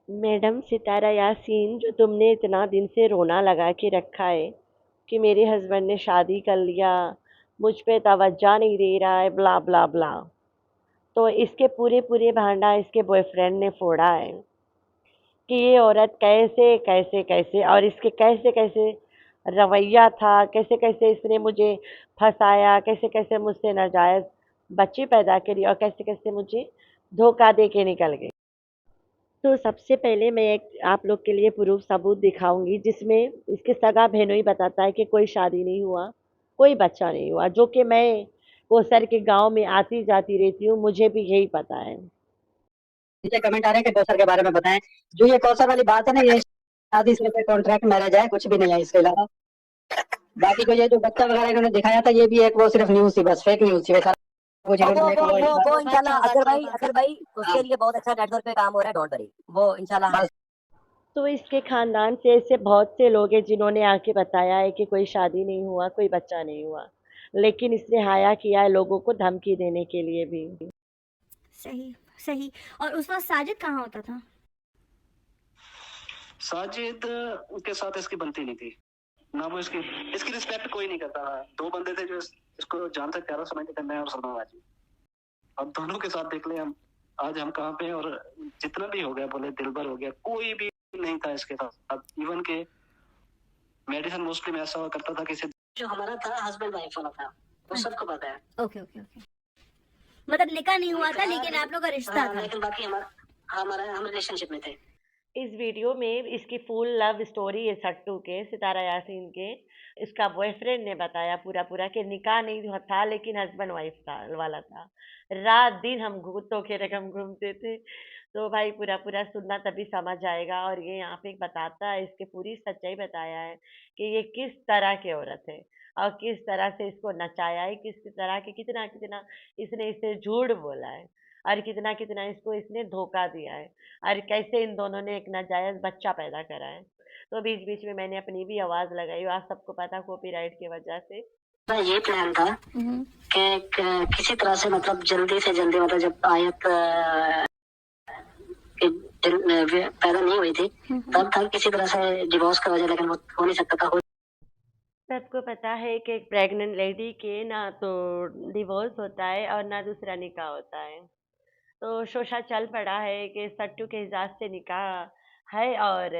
Madam सितारा यासीन, जो तुमने इतना दिन से रोना लगा के रखा है कि मेरे हस्बैंड ने शादी कर लिया, मुझ पे तवज्जो नहीं दे रहा है, ब्ला ब्ला ब्ला। तो इसके पूरे पूरे भांडा इसके बॉयफ्रेंड ने फोड़ा है कि ये औरत कैसे कैसे कैसे, और इसके कैसे कैसे रवैया था, कैसे कैसे इसने मुझे फंसाया, कैसे कैसे मुझसे नाजायज बच्चे पैदा करी, और कैसे कैसे मुझे धोखा दे के निकल गई। तो सबसे पहले मैं एक आप लोग के लिए प्रूफ सबूत दिखाऊंगी, जिसमें इसके सगा बहनोई बताता है कि कोई शादी नहीं हुआ, कोई बच्चा नहीं हुआ, जो कि मैं कोसर के गांव में आती जाती रहती हूँ, मुझे भी यही पता है। नीचे कमेंट आ रहे हैं कि कौशल के बारे में बताएं। जो ये कौशल वाली बात है ना, ये शादी सिर्फ एक कॉन्ट्रैक्ट मैरिज है, कुछ भी नहीं है इसके अलावा। बाकी को ये जो बच्चा वगैरह इन्होंने दिखाया था, ये भी एक वो सिर्फ न्यूज थी, बस फेक न्यूज थी। वैसा कुछ इन्होंने वो इंशाल्लाह अजहर भाई उसके हाँ, लिए बहुत अच्छा नेटवर्क पे काम हो रहा है, डोंट वरी। वो इंशाल्लाह बस तो इसके खानदान से ऐसे बहुत से लोग हैं जिन्होंने आके बताया है कि कोई शादी नहीं हुआ, कोई बच्चा नहीं हुआ, लेकिन इसने हाया किया है लोगों को धमकी देने के लिए भी। सही सही। और उस वक्त साजिद कहाँ होता था? साजिद के साथ इसकी बनती नहीं थी ना, वो इसकी इसकी रिस्पेक्ट कोई नहीं करता था। दो बंदे थे जो इसको जान से प्यारा समझते थे, मैं और सलमान बाजी। अब दोनों के साथ देख ले हम आज हम कहाँ पे हैं, और जितना भी हो गया, बोले दिलबर हो गया, कोई भी नहीं था इसके साथ। अब इवन के मेडिसिन मोस्टली में ऐसा हुआ करता था कि जो हमारा था हस्बैंड वाइफ वाला था, वो सबको पता है। Okay okay okay. मतलब निकाह नहीं हुआ था, लेकिन आप लोग का रिश्ता था। लेकिन बाकी हम रिलेशनशिप में थे। इस वीडियो में इसकी फुल लव स्टोरी है सट्टू के, सितारा यासीन के। इसका बॉयफ्रेंड ने बताया पूरा पूरा कि निकाह नहीं हुआ था, लेकिन हस्बैंड वाइफ था वाला था। रात दिन हम कुत्तों के रकम घूमते थे। तो भाई पूरा पूरा सुनना, तभी समझ आएगा। और ये यहाँ पे बताता है, इसकी पूरी सच्चाई बताया है कि ये किस तरह की औरत है, और किस तरह से इसको नचाया है, किस तरह के कितना कितना इसने इसे झूठ बोला है, और कितना कितना इसको इसने धोखा दिया है, और कैसे इन दोनों ने एक नाजायज बच्चा पैदा करा है। तो बीच बीच में मैंने अपनी भी आवाज लगाई, आज सबको पता कॉपीराइट की वजह से। ये प्लान था कि किसी तरह से, मतलब जल्दी से जल्दी, मतलब जब आयत पैदा नहीं हुई थी तब तक किसी तरह से डिवोर्स का वजह, लेकिन वो हो नहीं सकता था। सबको पता है कि एक प्रेग्नेंट लेडी के ना तो डिवोर्स होता है और ना दूसरा निकाह होता है। तो शोशा चल पड़ा है कि सट्टू के एजाज से निकाह है, और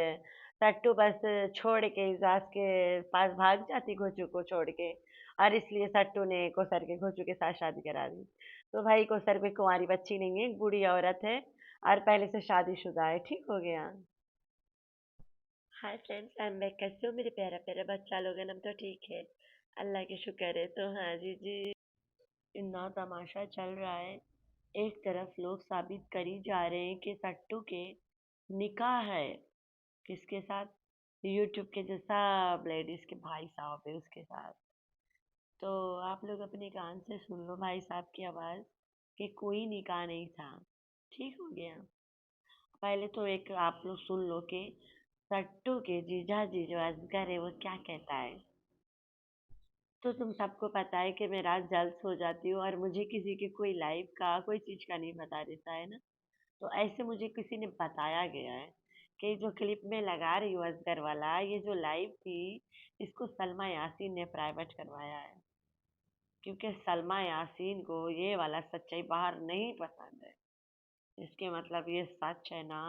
सट्टू बस छोड़ के एजाज के पास भाग जाती घोचू को छोड़ के, और इसलिए सट्टू ने कोसर के घोचू के साथ शादी करा दी। तो भाई कोसर कोई कुंवारी बच्ची नहीं है, एक बूढ़ी औरत है, और पहले से शादीशुदा है। ठीक हो गया। Hi friends, I am back. कैसे हो मेरे प्यारा प्यारा बच्चा लोग? हम तो ठीक है, अल्लाह के शुक्र है। तो हाँ जी जी, इतना तमाशा चल रहा है। एक तरफ लोग साबित करी जा रहे हैं कि सट्टू के निकाह है, किसके साथ? यूट्यूब के जो सब लेडीज के भाई साहब है उसके साथ। तो आप लोग अपने कान से सुन लो भाई साहब की आवाज़ कि कोई निकाह नहीं था। ठीक हो गया। पहले तो एक आप लोग सुन लो कि सट्टू के जीजा जी जो असगर है वो क्या कहता है। तो तुम सबको पता है कि मैं रात जल्द सो जाती हूँ, और मुझे किसी के कोई लाइफ का कोई चीज़ का नहीं पता रहता है ना। तो ऐसे मुझे किसी ने बताया गया है कि जो क्लिप में लगा रही हूँ असगर वाला, ये जो लाइव थी, इसको सलमा यासीन ने प्राइवेट करवाया है, क्योंकि सलमा यासीन को ये वाला सच्चाई बाहर नहीं पसंद है। इसके मतलब ये सच है ना।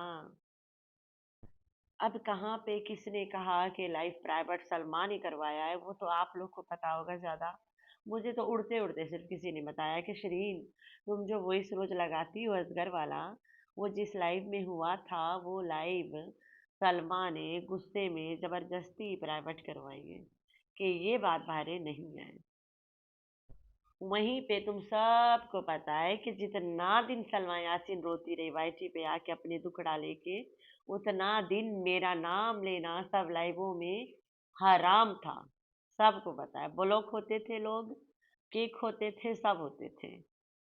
अब कहाँ पे किसने कहा कि लाइफ प्राइवेट सलमान ही करवाया है, वो तो आप लोग को पता होगा ज़्यादा। मुझे तो उड़ते उड़ते सिर्फ किसी ने बताया कि शरीन, तुम जो वॉइस रोज लगाती हो असगर वाला, वो जिस लाइव में हुआ था, वो लाइव सलमान ने गुस्से में ज़बरदस्ती प्राइवेट करवाई है, कि ये बात बाहर नहीं है। वहीं पे तुम सबको पता है कि जितना दिन सलमा यासीन रोती रही वाईटी पे आके अपने दुखड़ा लेके, उतना दिन मेरा नाम लेना सब लाइवों में हराम था। सबको पता है, ब्लॉक होते थे लोग, किक होते थे, सब होते थे,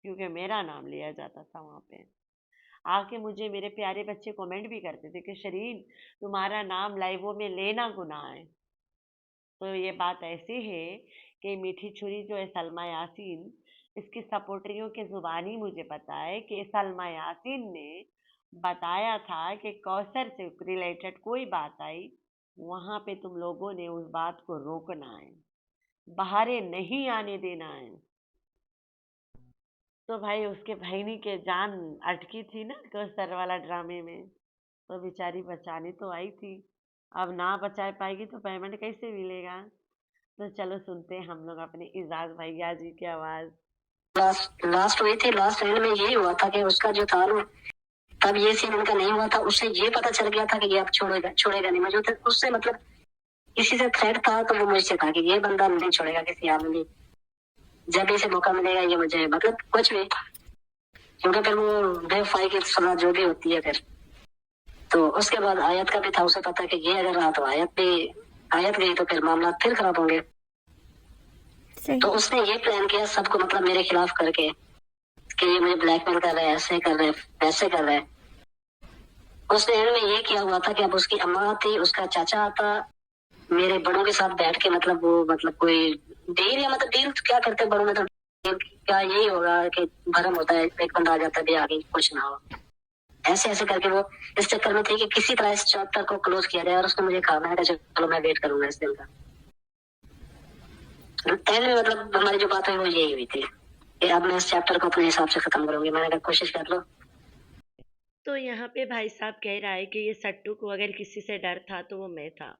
क्योंकि मेरा नाम लिया जाता था वहाँ पे। आके मुझे मेरे प्यारे बच्चे कमेंट भी करते थे कि शरीन, तुम्हारा नाम लाइवों में लेना गुनाह है। तो ये बात ऐसी है कि मीठी छुरी जो है सलमा यासीन, इसकी सपोर्टरियों के ज़ुबानी मुझे पता है कि सलमा यासीन ने बताया था कि कौसर से रिलेटेड कोई बात आई, वहां पे तुम लोगों ने उस बात को रोकना है, बहारे नहीं आने देना है। तो भाई उसके बहनी के जान अटकी थी ना कौसर वाला ड्रामे में, तो बेचारी बचाने तो आई थी। अब ना बचा पाएगी तो पेमेंट कैसे मिलेगा? तो चलो सुनते हैं हम लोग अपने इजाज भैया जी की आवाज। लास्ट लास्ट हुई थी, लास्ट एंड में यही हुआ था कि उसका जो था ना, तब ये सीन उनका नहीं हुआ था, उससे ये पता चल गया था कि ये अब छोड़ेगा छोड़ेगा नहीं मुझे, उससे मतलब किसी से थ्रेट था तो वो मुझसे था कि ये बंदा नहीं छोड़ेगा किसी हाल में भी, जब इसे मौका मिलेगा ये मुझे मतलब कुछ भी, क्योंकि फिर वो बेवफाई की सजा जो भी होती है फिर। तो उसके बाद आयत का भी था, उसे पता कि ये अगर रहा तो आयत गई तो फिर मामला फिर खराब होंगे। तो उसने ये प्लान किया सबको मतलब मेरे खिलाफ करके कि ये मुझे ब्लैकमेल कर रहे हैं, ऐसे कर रहे हैं, वैसे कर रहे हैं। उसने एंड में ये किया हुआ था कि अब उसकी अम्मा थी, उसका चाचा आता, मेरे बड़ों के साथ बैठ के मतलब वो मतलब कोई डील या मतलब डील क्या करते बड़ों में, तो क्या यही होगा कि भरम होता है, एक बंदा आ जाता है भी आगे कुछ ना हो, ऐसे ऐसे करके वो इस चक्कर में थी कि किसी तरह इस चैप्टर को क्लोज किया जाए। और उसने मुझे कहा, मैंने कहा चलो मैं वेट करूंगा इस दिन का। एंड में मतलब हमारी जो बात हुई वो यही हुई थी कि अब मैं इस चैप्टर को अपने हिसाब से खत्म करूंगी। मैंने कहा कोशिश कर लो। तो यहाँ पे भाई साहब कह रहा है कि ये सट्टू को अगर किसी से डर था तो वो मैं था,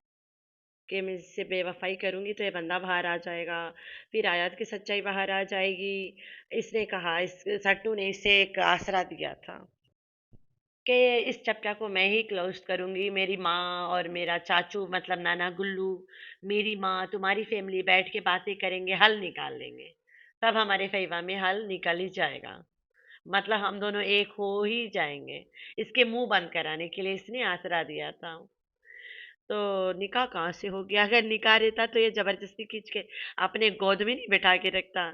कि मैं इससे बेवफाई करूंगी तो ये बंदा बाहर आ जाएगा, फिर आयत की सच्चाई बाहर आ जाएगी। इसने कहा, इस सट्टू ने इसे एक आसरा दिया था कि इस चैप्टर को मैं ही क्लोज करूंगी, मेरी माँ और मेरा चाचू मतलब नाना गुल्लू, मेरी माँ तुम्हारी फैमिली बैठ के बातें करेंगे, हल निकाल लेंगे, तब हमारे फैवा में हल निकल ही जाएगा, मतलब हम दोनों एक हो ही जाएंगे। इसके मुंह बंद कराने के लिए इसने आसरा दिया था। तो निकाह कहाँ से हो गया? अगर निकाह रहता तो ये जबरदस्ती खींच के अपने गोद में नहीं बैठा के रखता।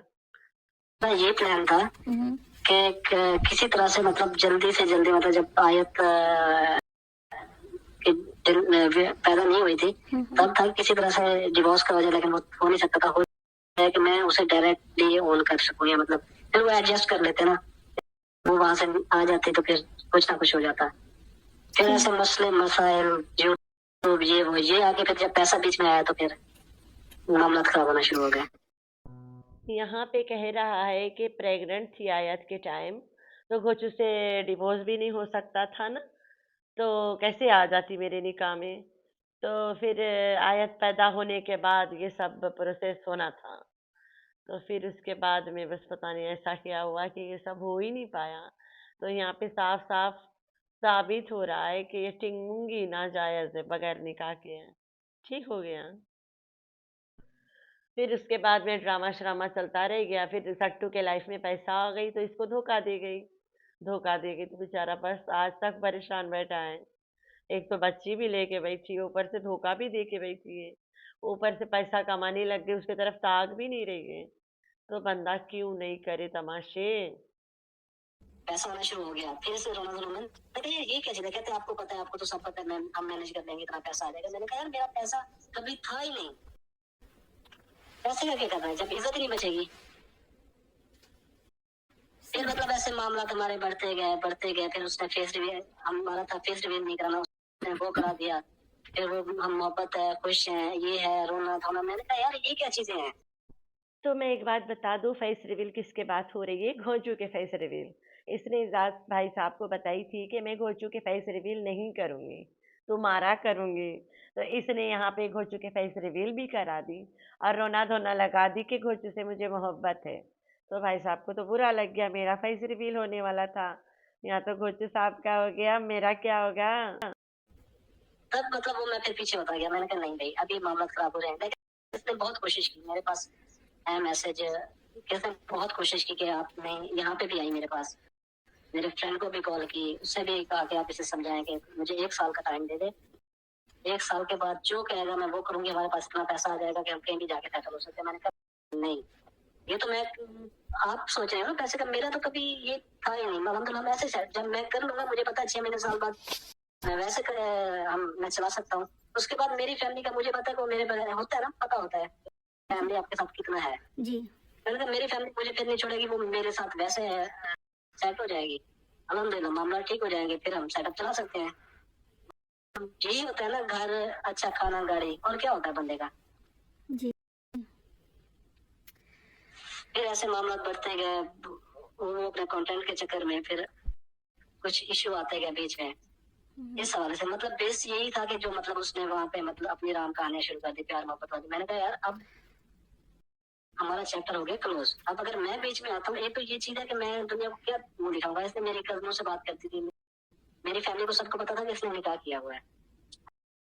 ये प्लान था कि किसी तरह से मतलब जल्दी से जल्दी मतलब जब आयत पैदा नहीं हुई थी तब था किसी तरह से डिवोर्स का वजह, लेकिन वो हो नहीं सकता था। हो है कि मैं उसे डायरेक्टली ऑन कर सकूं या मतलब फिर वो एडजस्ट कर लेते ना, वो वहां से आ जाते तो फिर कुछ ना कुछ हो जाता। फिर ऐसे मसले मसाइल यूट्यूब ये आके फिर जब पैसा बीच में आया तो फिर मामला खराब होना शुरू हो गया। यहाँ पे कह रहा है कि प्रेग्नेंट थी आयत के टाइम, तो कुछ उसे डिवोर्स भी नहीं हो सकता था ना, तो कैसे आ जाती मेरे निकाह में? तो फिर आयत पैदा होने के बाद ये सब प्रोसेस होना था। तो फिर उसके बाद में बस पता नहीं ऐसा क्या हुआ कि ये सब हो ही नहीं पाया। तो यहाँ पे साफ साफ साबित हो रहा है कि ये टिंगूंगी नाजायज है, बगैर निकाह के है। ठीक हो गया। फिर उसके बाद में ड्रामा श्रामा चलता रह गया। फिर सट्टू के लाइफ में पैसा आ गई तो इसको धोखा दे गई। धोखा दे गई तो बेचारा बस आज तक परेशान बैठा है। एक तो बच्ची भी लेके बैठी है, ऊपर से धोखा भी दे के बैठी है, ऊपर से पैसा कमाने लग गई, उसकी तरफ ताक भी नहीं रही है। तो बंदा क्यों नहीं करे तमाशे? पैसा आना शुरू हो गया, फिर से रोना धोना मन, अरे ये क्या चीज है, कहते आपको पता है, आपको तो सब पता है, हम मैनेज कर लेंगे, इतना पैसा आ जाएगा। मैंने कहा यार मेरा पैसा कभी था ही नहीं, पैसे का क्या करना है जब इज्जत ही नहीं बचेगी। फिर मतलब ऐसे मामला हमारे बढ़ते गए। फिर उसने फेस रिवील, हमारा था फेस रिवील नहीं कराना, उसने वो करा दिया। फिर वो हम मोहब्बत है, खुश हैं, ये है, रोना धोना। मैंने कहा यार ये क्या चीजें हैं। तो मैं एक बात बता दूं, फेस रिवील किसके बात हो रही है? घोंचू के फेस रिवील। इसने इजाज भाई साहब को बताई थी कि मैं घोंचू के फेस रिवील नहीं करूंगी, तुम्हारा करूंगी। तो इसने यहाँ पे घोंचू के फेस रिवील भी करा दी और रोना धोना लगा दी कि घोंचू से मुझे मोहब्बत है। तो भाई साहब को तो बुरा लग गया, मेरा फेस रिवील होने वाला था, यहाँ तो घोंचू साहब का हो गया, मेरा क्या होगा? तब मतलब वो मैं फिर पीछे होता गया। मैंने कहा नहीं भाई अभी मामला खराब हो जाएगा। लेकिन इसने बहुत कोशिश की, मेरे पास है मैसेज, किसने बहुत कोशिश की कि आप नहीं, यहाँ पे भी आई मेरे पास, मेरे फ्रेंड को भी कॉल की, उससे भी कहा कि आप इसे समझाएं कि मुझे 1 साल का टाइम दे दे, 1 साल के बाद जो कहेगा मैं वो करूंगी, हमारे पास इतना पैसा आ जाएगा कि हम कहीं भी जाके सेटल हो सकते हैं। मैंने कहा नहीं, ये तो मैं, आप सोच रहे हो ना पैसे का, मेरा तो कभी ये था ही नहीं। मतलब ऐसे जब मैं कर लूंगा, मुझे पता है 6 महीने साल बाद मैं वैसे मैं चला सकता हूँ। उसके बाद मेरी फैमिली का मुझे पता है कि वो मेरे बगैर होता है ना, पता होता है फैमिली आपके साथ कितना है जी। मैंने कहा मेरी फैमिली मुझे फिर नहीं छोड़ेगी, वो मेरे साथ वैसे सेट हो जाएगी। अल्हम्दुलिल्लाह मामला ठीक हो जाएंगे, फिर हम सेटअप चला सकते हैं। यही होता है ना, घर, अच्छा खाना, गाड़ी, और क्या होता है बंदे का। जी। फिर ऐसे मामला बढ़ते गए, वो अपने कंटेंट के चक्कर में फिर कुछ इश्यू आते गए बीच में। इस हवाले से मतलब बेस यही था कि जो मतलब उसने वहां पे मतलब अपनी राम कहानियां शुरू कर दी, प्यार मोहब्बत वाली। मैंने कहा यार अब हमारा चैप्टर हो गया क्लोज। अब अगर मैं बीच में आता हूँ, एक तो ये चीज है कि मैं दुनिया को क्या मुंह दिखाऊंगा। इसने मेरी कजनों से बात करती थी, मेरी फैमिली को सबको पता था कि इसने निकाह किया हुआ है।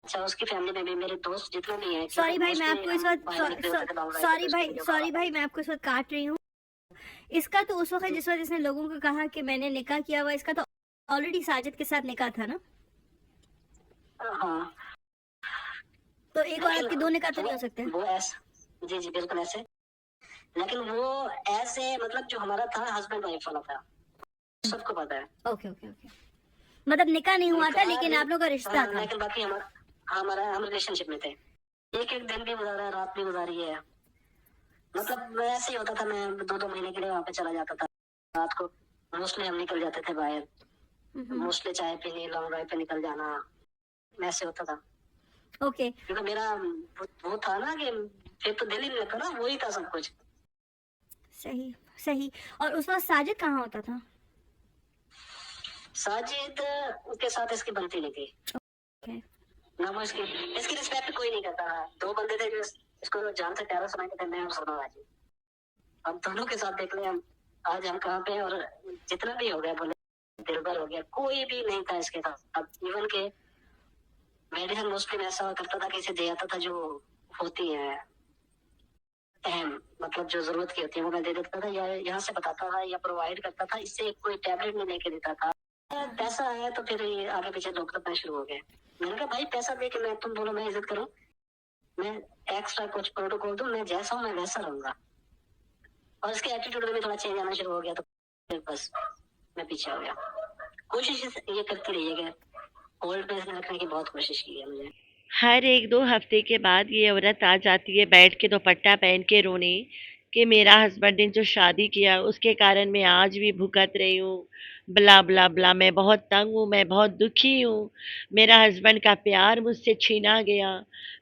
अच्छा, उसकी फैमिली में भी मेरे दोस्त जितने भी हैं, सॉरी भाई, मैं आपको इस वक्त सॉरी भाई, मैं आपको इस वक्त काट रही हूँ। इसका तो उस वक्त जिस वक्त इसने लोगों को कहा कि मैंने निकाह किया हुआ, इसका तो ऑलरेडी साजिद के साथ निकाह था ना। हाँ, तो एक औरत के दो निकाह तो नहीं हो सकते। वो ऐसे, जी जी बिल्कुल ऐसे, लेकिन वो ऐसे मतलब जो हमारा था हस्बैंड वाइफ वाला था, सबको पता है। ओके ओके ओके, मतलब निकाह नहीं हुआ था लेकिन आप लोग का रिश्ता था। लेकिन बाकी हम रिलेशनशिप में थे। एक एक दिन भी गुजारा, रात भी गुजारी है। मतलब ऐसे ही होता था, मैं 2-2 महीने के लिए वहां पे चला जाता था। रात को मोस्टली हम निकल जाते थे बाहर, मोस्टली चाय पीने, लॉन्ग ड्राइव पे निकल जाना, ऐसे होता था। ओके, क्योंकि मेरा वो था ना कि फिर तो दिल ही नहीं लगता ना, वही था सब कुछ। सही सही। और उस वक्त साजिद कहाँ होता था? साजिद के साथ इसकी बनती नहीं थी। Okay. ना वो इसकी रिस्पेक्ट कोई नहीं करता था। 2 बंदे थे जो इसको जान से प्यारा समझते थे, मैं और सलमान हाजी। अब दोनों के साथ देख ले हम आज हम कहाँ पे हैं, और जितना भी हो गया बोले, दिलबर हो गया, कोई भी नहीं था इसके साथ। अब इवन के मेडिसिन मोस्टली में ऐसा करता था कि इसे दे आता था, जो होती है अहम मतलब जो जरूरत की होती है वो मैं दे देता था, या यहाँ से बताता था या प्रोवाइड करता था। इससे कोई टैबलेट नहीं लेके देता था। पैसा आया तो फिर ये आगे पीछे लोग करना शुरू हो गए। मैंने कहा भाई पैसा दे के मैं, तुम बोलो मैं इज्जत करूं, मैं एक्स्ट्रा कुछ प्रोटोकॉल दूं, मैं जैसा हूं मैं वैसा रहूंगा। और इसके एटीट्यूड में भी थोड़ा चेंज आना शुरू हो गया, तो फिर बस मैं पीछे हो गया। कोशिश ये करती रही है कि होल्ड पे रखने की बहुत कोशिश की है मुझे। हर 1-2 हफ्ते के बाद ये औरत आ जाती है बैठ के दुपट्टा पहन के रोने कि मेरा हस्बैंड ने जो शादी किया उसके कारण मैं आज भी भुगत रही हूँ, ब्ला ब्ला ब्ला, मैं बहुत तंग हूँ, मैं बहुत दुखी हूँ, मेरा हस्बैंड का प्यार मुझसे छीना गया,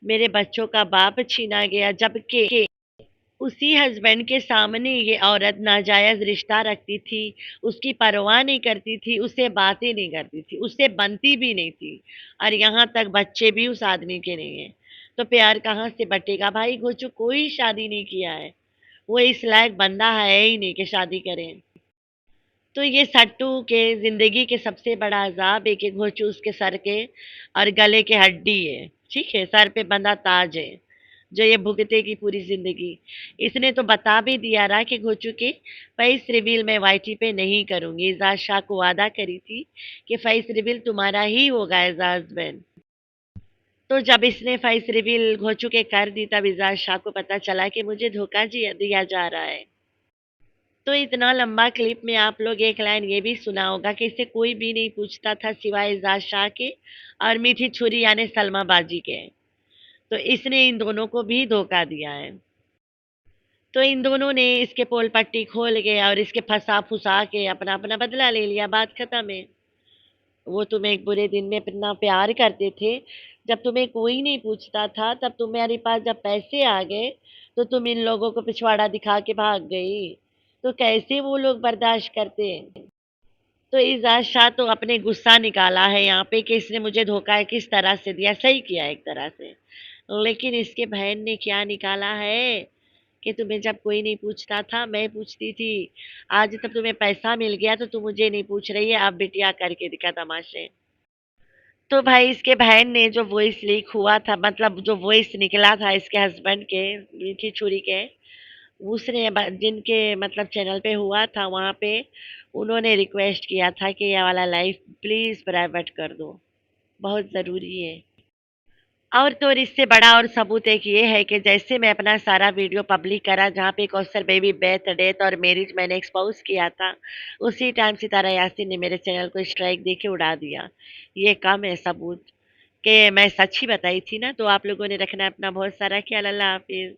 मेरे बच्चों का बाप छीना गया। जबकि उसी हस्बैंड के सामने ये औरत नाजायज रिश्ता रखती थी, उसकी परवाह नहीं करती थी, उससे बातें नहीं करती थी, उससे बनती भी नहीं थी, और यहाँ तक बच्चे भी उस आदमी के नहीं हैं। तो प्यार कहाँ से बटेगा भाई? गोचू कोई शादी नहीं किया है, वो इस लायक बंदा है ही नहीं कि शादी करें। तो ये सट्टू के जिंदगी के सबसे बड़ा अजाब है कि घोचू उसके सर के और गले के हड्डी है, ठीक है, सर पे बंधा ताज है जो ये भुगतेगी पूरी जिंदगी। इसने तो बता भी दिया रहा कि घोचू के फेस रिवील मैं वाईटी पे नहीं करूंगी। एजाज शाह को वादा करी थी कि फेस रिवील तुम्हारा ही होगा एजाज बहन। तो जब इसने फेस रिवील घोचू के कर दी तब एजाज शाह को पता चला कि मुझे धोखा दिया जा रहा है। तो इतना लंबा क्लिप में आप लोग एक लाइन ये भी सुना होगा कि इसे कोई भी नहीं पूछता था सिवाय एजाज शाह के और मीठी छुरी यानी सलमा बाजी के। तो इसने इन दोनों को भी धोखा दिया है। तो इन दोनों ने इसके पोल पट्टी खोल के और इसके फंसा फुसा के अपना अपना बदला ले लिया, बात खत्म है। वो तुम्हें एक बुरे दिन में इतना प्यार करते थे, जब तुम्हें कोई नहीं पूछता था, तब तुम्हारे पास जब पैसे आ गए तो तुम इन लोगों को पिछवाड़ा दिखा के भाग गई। तो कैसे वो लोग बर्दाश्त करते हैं? तो एजाज शाह तो अपने गुस्सा निकाला है यहाँ पे कि इसने मुझे धोखा किस तरह से दिया, सही किया एक तरह से। लेकिन इसके बहन ने क्या निकाला है कि तुम्हें जब कोई नहीं पूछता था मैं पूछती थी, आज तब तुम्हें पैसा मिल गया तो तुम मुझे नहीं पूछ रही है, अब बिटिया करके दिखा तमाशे। तो भाई इसके बहन ने जो वॉइस लीक हुआ था, मतलब जो वॉइस निकला था इसके हस्बैंड के मीठी छुरी के, उसने जिनके मतलब चैनल पे हुआ था वहाँ पे उन्होंने रिक्वेस्ट किया था कि ये वाला लाइफ प्लीज़ प्राइवेट कर दो, बहुत ज़रूरी है। और तो और इससे बड़ा और सबूत एक ये है कि जैसे मैं अपना सारा वीडियो पब्लिक करा जहाँ पे कौसर बेबी बेथ डेथ और मैरिज मैंने एक्सपोज किया था, उसी टाइम सितारा यासीन ने मेरे चैनल को स्ट्राइक दे के उड़ा दिया। ये कम है सबूत कि मैं सच ही बताई थी ना। तो आप लोगों ने रखना है अपना बहुत सारा ख्याल। अल्लाह हाफिज़।